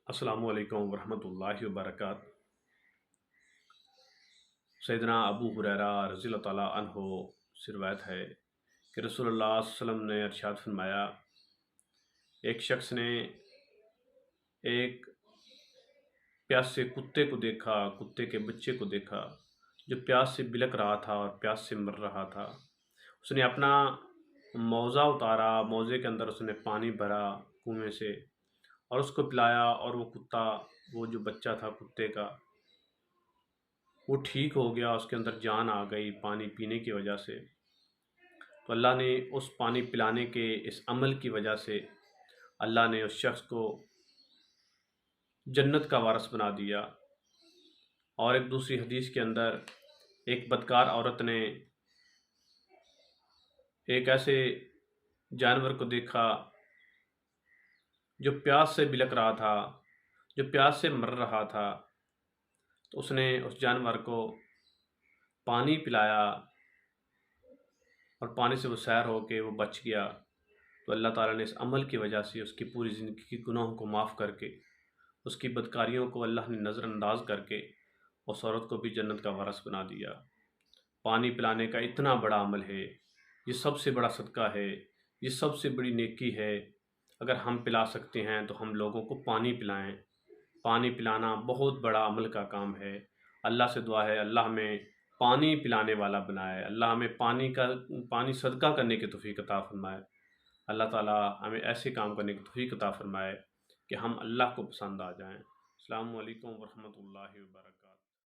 السلام علیکم ورحمۃ اللہ وبرکاتہ۔ سیدنا ابو ہریرہ رضی اللہ تعالیٰ عنہ سے روایت ہے کہ رسول اللہ صلی اللہ علیہ وسلم نے ارشاد فرمایا، ایک شخص نے ایک پیاسے کتے کو دیکھا، کتے کے بچے کو دیکھا جو پیاس سے بلک رہا تھا اور پیاس سے مر رہا تھا۔ اس نے اپنا موزہ اتارا، موزے کے اندر اس نے پانی بھرا کنویں سے اور اس کو پلایا، اور وہ کتا، وہ جو بچہ تھا کتے کا، وہ ٹھیک ہو گیا، اس کے اندر جان آ گئی پانی پینے کی وجہ سے۔ تو اللہ نے اس پانی پلانے کے اس عمل کی وجہ سے اللہ نے اس شخص کو جنت کا وارث بنا دیا۔ اور ایک دوسری حدیث کے اندر ایک بدکار عورت نے ایک ایسے جانور کو دیکھا جو پیاس سے بلک رہا تھا، جو پیاس سے مر رہا تھا، تو اس نے اس جانور کو پانی پلایا اور پانی سے وہ سیر ہو کے وہ بچ گیا۔ تو اللہ تعالیٰ نے اس عمل کی وجہ سے اس کی پوری زندگی کی گناہوں کو معاف کر کے، اس کی بدکاریوں کو اللہ نے نظر انداز کر کے اس عورت کو بھی جنت کا وارث بنا دیا۔ پانی پلانے کا اتنا بڑا عمل ہے، یہ سب سے بڑا صدقہ ہے، یہ سب سے بڑی نیکی ہے۔ اگر ہم پلا سکتے ہیں تو ہم لوگوں کو پانی پلائیں۔ پانی پلانا بہت بڑا عمل کا کام ہے۔ اللہ سے دعا ہے اللہ ہمیں پانی پلانے والا بنائے، اللہ ہمیں پانی صدقہ کرنے کی توفیق عطا فرمائے۔ اللہ تعالیٰ ہمیں ایسے کام کرنے کی توفیق عطا فرمائے کہ ہم اللہ کو پسند آ جائیں۔ السلام علیکم ورحمۃ اللہ وبرکاتہ۔